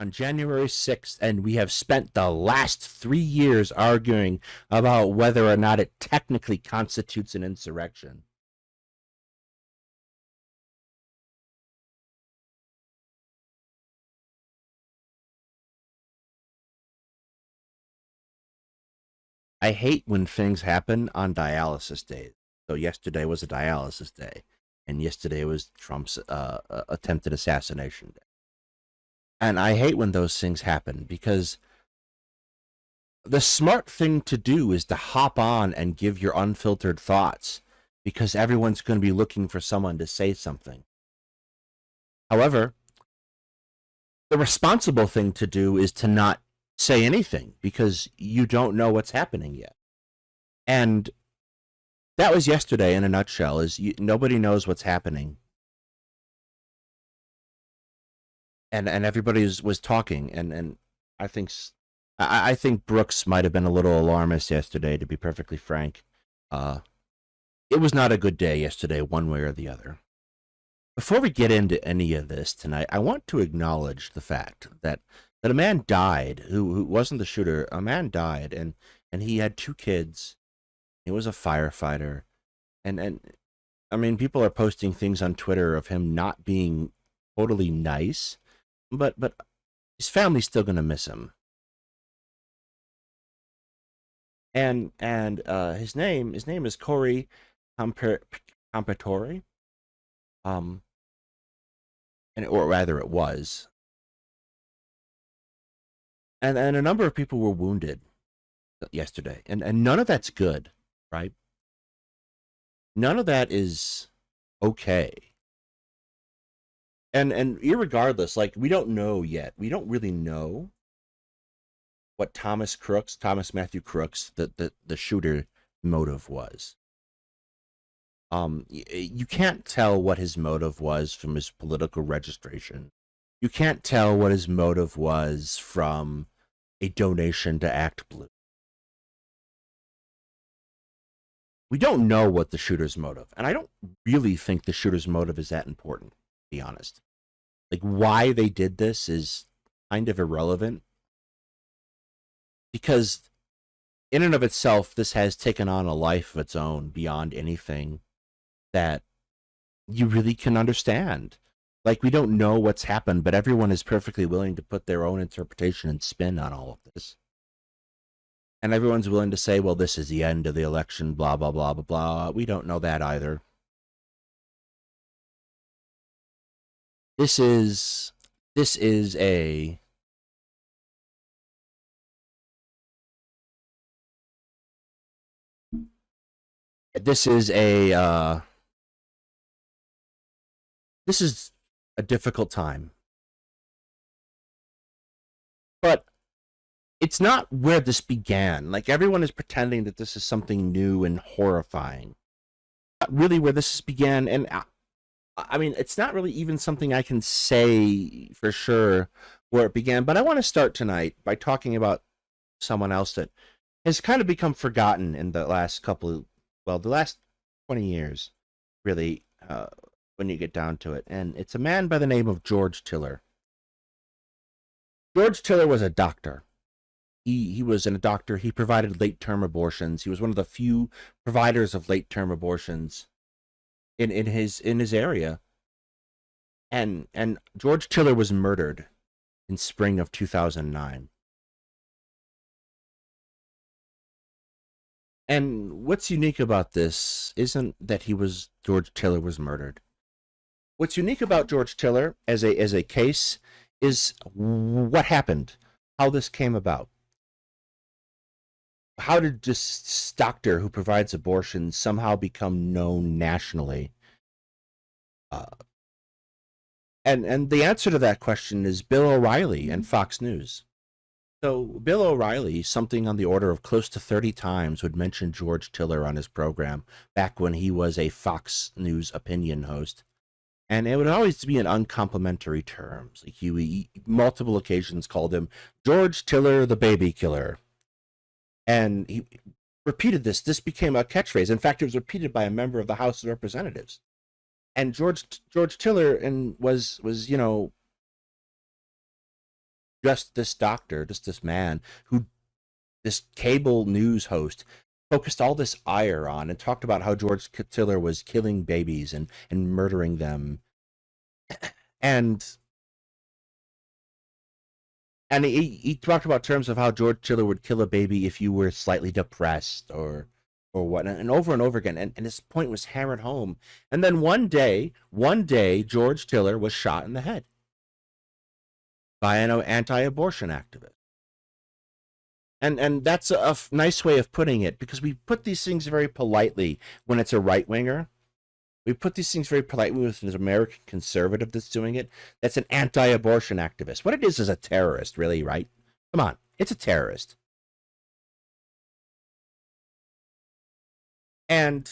on January 6th, and we have spent the last 3 years arguing about whether or not it technically constitutes an insurrection. I hate when things happen on dialysis days. So yesterday was a dialysis day, and yesterday was Trump's attempted assassination day. And I hate when those things happen because the smart thing to do is to hop on and give your unfiltered thoughts because everyone's going to be looking for someone to say something. However, the responsible thing to do is to not say anything because you don't know what's happening yet. And that was yesterday in a nutshell, is nobody knows what's happening. And everybody was talking, and I think Brooks might have been a little alarmist yesterday, to be perfectly frank. It was not a good day yesterday, one way or the other. Before we get into any of this tonight, I want to acknowledge the fact that a man died who wasn't the shooter. A man died, and he had 2 kids. He was a firefighter, and I mean, people are posting things on Twitter of him not being totally nice, but his family's still gonna miss him. And his name is Corey Compatore. Or rather, it was. And a number of people were wounded yesterday, and none of that's good, right? None of that is okay. And irregardless, like, we don't know yet. We don't really know what Thomas Matthew Crooks, the shooter, motive was. You can't tell what his motive was from his political registration. You can't tell what his motive was from a donation to Act Blue. We don't know what the shooter's motive, and I don't really think the shooter's motive is that important, to be honest. Like, why they did this is kind of irrelevant, because in and of itself, this has taken on a life of its own beyond anything that you really can understand. Like, we don't know what's happened, but everyone is perfectly willing to put their own interpretation and spin on all of this. And everyone's willing to say, well, this is the end of the election, blah, blah, blah, blah, blah. We don't know that either. This is a difficult time. But it's not where this began. Like, everyone is pretending that this is something new and horrifying. Not really where this began, and I mean, it's not really even something I can say for sure where it began, but I want to start tonight by talking about someone else that has kind of become forgotten in the last the last 20 years, really, when you get down to it. And it's a man by the name of George Tiller. George Tiller was a doctor. He was a doctor. He provided late-term abortions. He was one of the few providers of late-term abortions in his area. And George Tiller was murdered in spring of 2009. And what's unique about this isn't that George Tiller was murdered. What's unique about George Tiller as a case is what happened, how this came about. How did this doctor who provides abortions somehow become known nationally? And the answer to that question is Bill O'Reilly and Fox News. So Bill O'Reilly, something on the order of close to 30 times, would mention George Tiller on his program back when he was a Fox News opinion host. And it would always be in uncomplimentary terms. Like, he multiple occasions called him George Tiller, the baby killer. And he repeated this. This became a catchphrase. In fact, it was repeated by a member of the House of Representatives. And George Tiller was just this doctor, just this man who, this cable news host, focused all this ire on and talked about how George Tiller was killing babies and murdering them. And he talked about terms of how George Tiller would kill a baby if you were slightly depressed or what, and over again. And his point was hammered home. And then one day, George Tiller was shot in the head by an anti-abortion activist. And that's a nice way of putting it, because we put these things very politely when it's a right-winger. We put these things very politely with an American conservative that's doing it. That's an anti-abortion activist. What it is a terrorist, really, right? Come on, it's a terrorist. And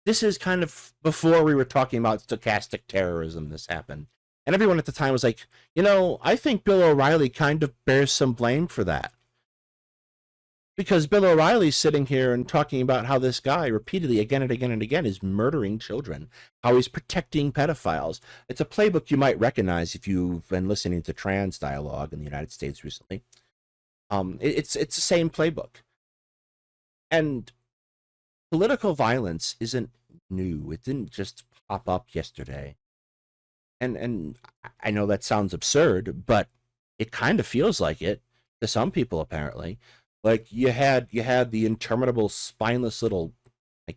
this is kind of before we were talking about stochastic terrorism, this happened. And everyone at the time was like, I think Bill O'Reilly kind of bears some blame for that. Because Bill O'Reilly's sitting here and talking about how this guy repeatedly, again and again and again, is murdering children, how he's protecting pedophiles. It's a playbook you might recognize if you've been listening to trans dialogue in the United States recently. It's the same playbook. And political violence isn't new. It didn't just pop up yesterday. And I know that sounds absurd, but it kind of feels like it to some people, apparently. Like you had the interminable spineless little,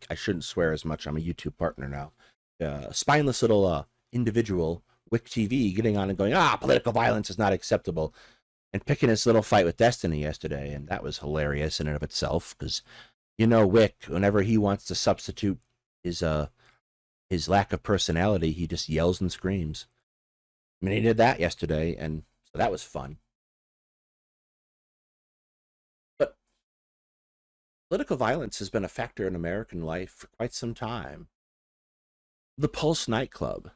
I shouldn't swear as much, I'm a YouTube partner now, spineless little individual, Wick TV, getting on and going, political violence is not acceptable, and picking his little fight with Destiny yesterday. And that was hilarious in and of itself, because Wick, whenever he wants to substitute his lack of personality, he just yells and screams. I mean, he did that yesterday, and so that was fun. But political violence has been a factor in American life for quite some time. The Pulse nightclub,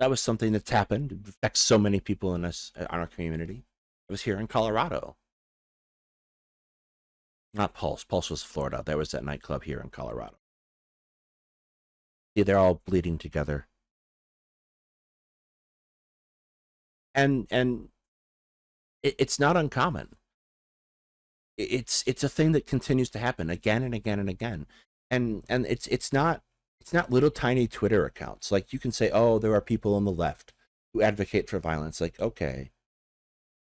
that was something that's happened. It affects so many people in our community. It was here in Colorado. Not Pulse. Pulse was Florida. There was that nightclub here in Colorado. See, they're all bleeding together. And it's not uncommon. It's a thing that continues to happen again and again and again. And it's not little tiny Twitter accounts. Like, you can say, oh, there are people on the left who advocate for violence. Like, okay,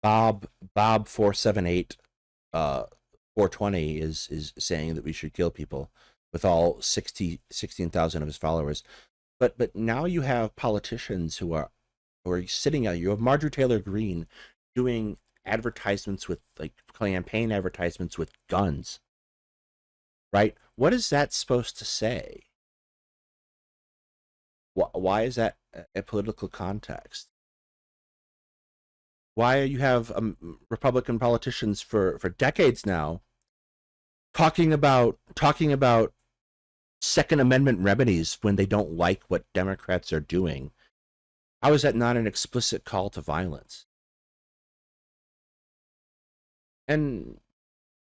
Bob 478 420 is saying that we should kill people, with all 16,000 of his followers. But now you have politicians who are sitting out. You have Marjorie Taylor Greene doing advertisements with, like, campaign advertisements with guns. Right? What is that supposed to say? Why is that a political context? Why you have Republican politicians for decades now talking about Second Amendment remedies when they don't like what Democrats are doing? How is that not an explicit call to violence? And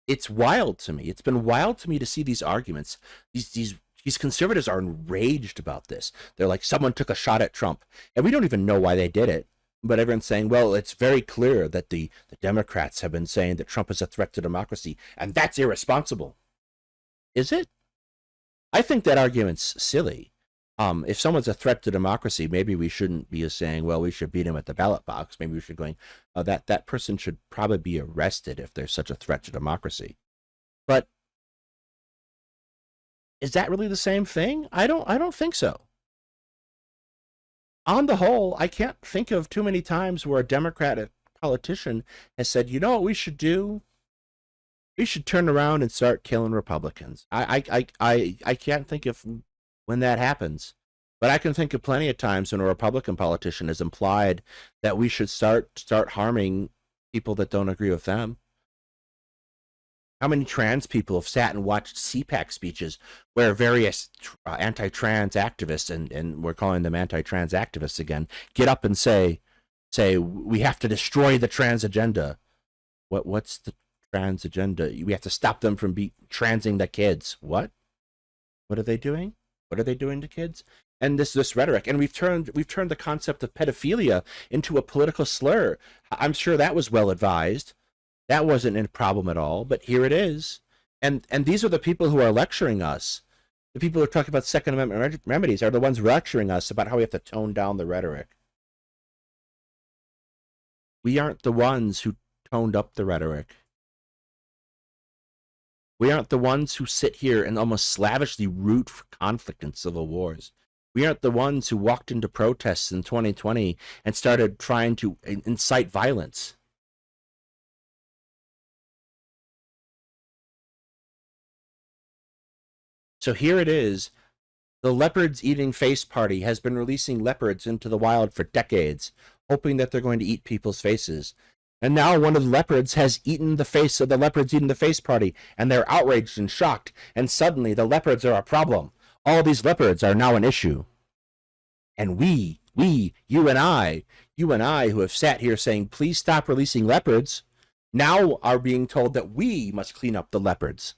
it's wild to me. It's been wild to me to see these arguments. These conservatives are enraged about this. They're like, someone took a shot at Trump, and we don't even know why they did it. But everyone's saying, well, it's very clear that the Democrats have been saying that Trump is a threat to democracy, and that's irresponsible. Is it? I think that argument's silly. If someone's a threat to democracy, maybe we shouldn't be saying, well, we should beat him at the ballot box. Maybe we should going, that person should probably be arrested if they're such a threat to democracy. But is that really the same thing? I don't think so. On the whole, I can't think of too many times where a Democratic politician has said, you know what we should do? We should turn around and start killing Republicans. I can't think of when that happens. But I can think of plenty of times when a Republican politician has implied that we should start harming people that don't agree with them. How many trans people have sat and watched CPAC speeches where various anti-trans activists, and we're calling them anti-trans activists again, get up and say we have to destroy the trans agenda. What's the trans agenda? We have to stop them from transing the kids. What are they doing? What are they doing to kids? and this rhetoric, and we've turned the concept of pedophilia into a political slur. I'm sure that was well advised. That wasn't a problem at all, but here it is. And these are the people who are lecturing us. The people who are talking about Second Amendment remedies are the ones lecturing us about how we have to tone down the rhetoric. We aren't the ones who toned up the rhetoric. We aren't the ones who sit here and almost slavishly root for conflict and civil wars. We aren't the ones who walked into protests in 2020 and started trying to incite violence. So here it is. The leopards eating face party has been releasing leopards into the wild for decades, hoping that they're going to eat people's faces. And now one of the leopards has eaten the face of the leopards eating the face party, and they're outraged and shocked, and suddenly the leopards are a problem. All these leopards are now an issue. And we, you and I who have sat here saying, please stop releasing leopards, now are being told that we must clean up the leopards.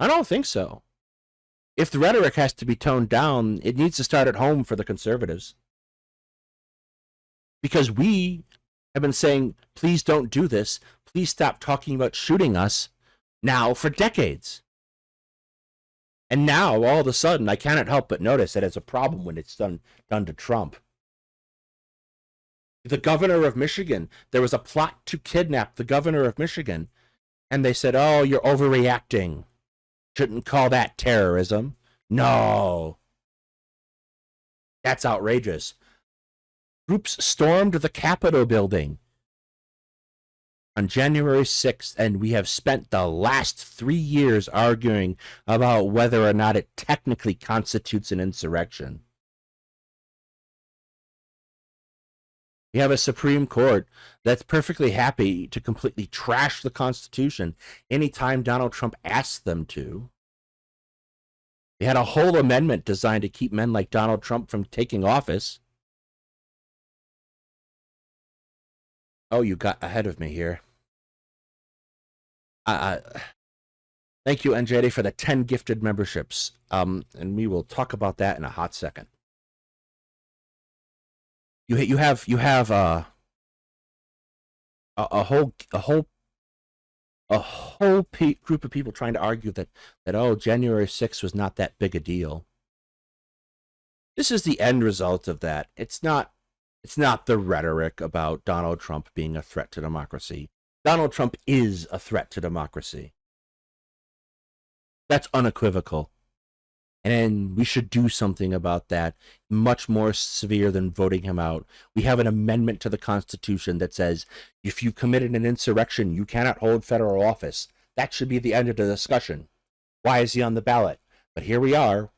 I don't think so. If the rhetoric has to be toned down, it needs to start at home for the conservatives. Because we have been saying, please don't do this. Please stop talking about shooting us now for decades. And now, all of a sudden, I cannot help but notice that it's a problem when it's done to Trump. The governor of Michigan, there was a plot to kidnap the governor of Michigan. And they said, oh, you're overreacting. Shouldn't call that terrorism. No. That's outrageous. Groups stormed the Capitol building on January 6th, and we have spent the last 3 years arguing about whether or not it technically constitutes an insurrection. We have a Supreme Court that's perfectly happy to completely trash the Constitution anytime Donald Trump asks them to. They had a whole amendment designed to keep men like Donald Trump from taking office. Oh, you got ahead of me here. Thank you, NJD, for the 10 gifted memberships. And we will talk about that in a hot second. You have a whole group of people trying to argue that oh, January 6th was not that big a deal. This is the end result of that. It's not the rhetoric about Donald Trump being a threat to democracy. Donald Trump is a threat to democracy. That's unequivocal. And we should do something about that, much more severe than voting him out. We have an amendment to the Constitution that says if you committed an insurrection, you cannot hold federal office. That should be the end of the discussion. Why is he on the ballot? But here we are.